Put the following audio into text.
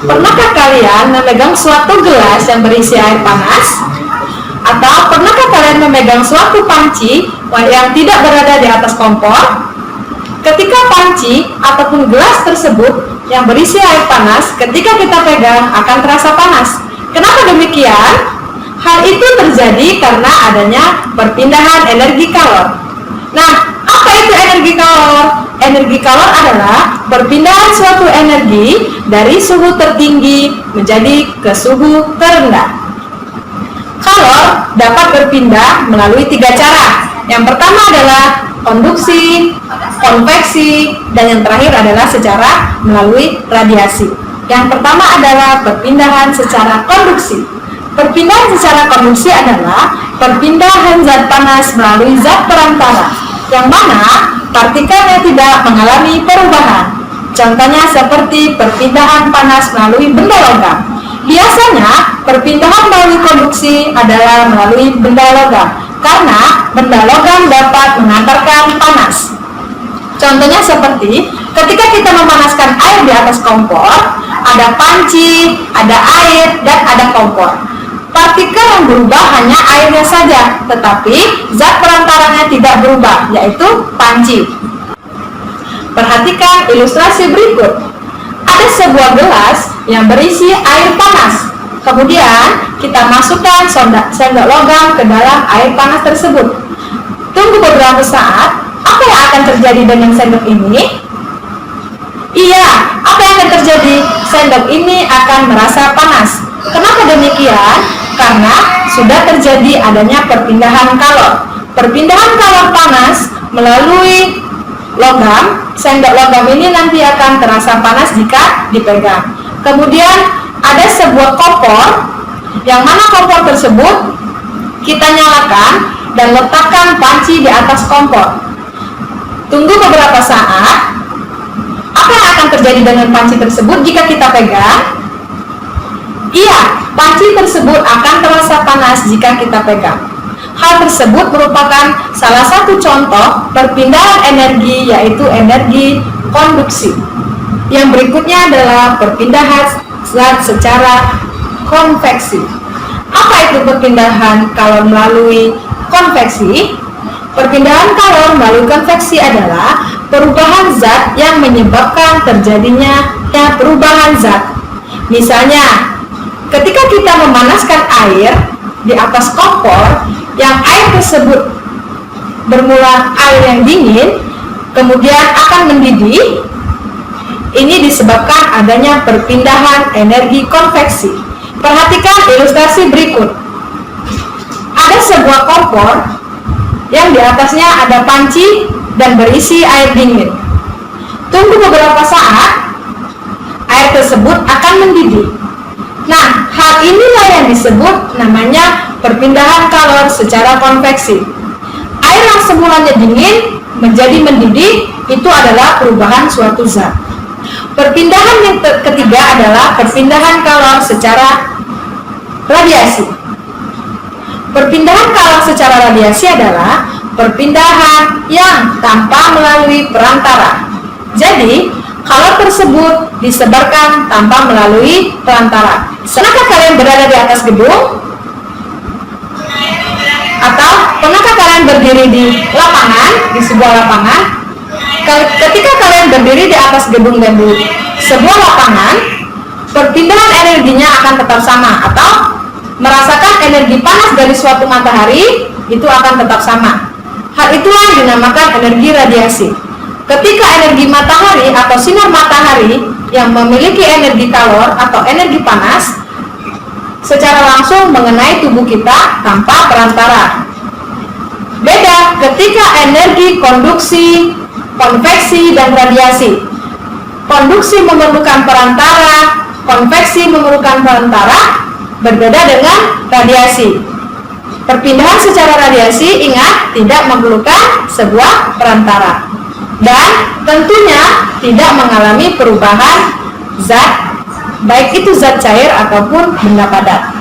Pernahkah kalian memegang suatu gelas yang berisi air panas? Atau pernahkah kalian memegang suatu panci yang tidak berada di atas kompor? Ketika panci ataupun gelas tersebut yang berisi air panas, ketika kita pegang akan terasa panas. Kenapa demikian? Hal itu terjadi karena adanya perpindahan energi kalor. Nah, apa itu energi kalor? Energi kalor adalah perpindahan suatu energi dari suhu tertinggi menjadi ke suhu terendah. Kalor dapat berpindah melalui 3 cara. Yang pertama adalah konduksi, konveksi, dan yang terakhir adalah secara melalui radiasi. Yang pertama adalah perpindahan secara konduksi. Perpindahan secara konduksi adalah perpindahan zat panas melalui zat perantara, yang mana partikelnya tidak mengalami perubahan. Contohnya seperti perpindahan panas melalui benda logam. Biasanya perpindahan melalui konduksi adalah melalui benda logam, karena benda logam dapat mengantarkan panas. Contohnya seperti ketika kita memanaskan air di atas kompor, ada panci, ada air, dan ada kompor. Partikel yang berubah hanya airnya saja, tetapi zat perantaranya tidak berubah, yaitu panci. Perhatikan ilustrasi berikut. Ada sebuah gelas yang berisi air panas. Kemudian kita masukkan sendok logam ke dalam air panas tersebut. Tunggu beberapa saat, apa yang akan terjadi dengan sendok ini? Iya, apa yang akan terjadi? Sendok ini akan merasa panas. Kenapa demikian? Karena sudah terjadi adanya perpindahan kalor. Perpindahan kalor panas melalui logam, sendok logam ini nanti akan terasa panas jika dipegang. Kemudian ada sebuah kompor, yang mana kompor tersebut kita nyalakan dan letakkan panci di atas kompor. Tunggu beberapa saat, apa yang akan terjadi dengan panci tersebut jika kita pegang? Iya, panci tersebut akan terasa panas jika kita pegang. Hal tersebut merupakan salah satu contoh perpindahan energi, yaitu energi konduksi. Yang berikutnya adalah perpindahan zat secara konveksi. Apa itu perpindahan kalor melalui konveksi? Perpindahan kalor melalui konveksi adalah perubahan zat yang menyebabkan terjadinya perubahan zat. Misalnya, ketika kita memanaskan air di atas kompor, yang air tersebut bermula air yang dingin, kemudian akan mendidih. Ini disebabkan adanya perpindahan energi konveksi. Perhatikan ilustrasi berikut. Ada sebuah kompor yang di atasnya ada panci dan berisi air dingin. Tunggu beberapa saat, air tersebut akan mendidih. Nah, hal inilah yang disebut namanya perpindahan kalor secara konveksi. Air yang semulanya dingin menjadi mendidih, itu adalah perubahan suatu zat. Perpindahan yang ketiga adalah perpindahan kalor secara radiasi. Perpindahan kalor secara radiasi adalah perpindahan yang tanpa melalui perantara. Jadi, kalor tersebut disebarkan tanpa melalui perantara. Pernahkah kalian berada di atas gedung? Atau pernahkah kalian berdiri di lapangan, di sebuah lapangan? Ketika kalian berdiri di atas gedung dan di sebuah lapangan, perpindahan energinya akan tetap sama, atau merasakan energi panas dari suatu matahari itu akan tetap sama. Hal itulah yang dinamakan energi radiasi. Ketika energi matahari atau sinar matahari yang memiliki energi kalor atau energi panas secara langsung mengenai tubuh kita tanpa perantara. Beda ketika energi konduksi, konveksi, dan radiasi. Konduksi memerlukan perantara, konveksi memerlukan perantara, berbeda dengan radiasi. Perpindahan secara radiasi, ingat, tidak memerlukan sebuah perantara. Dan tentunya tidak mengalami perubahan zat, baik itu zat cair ataupun benda padat.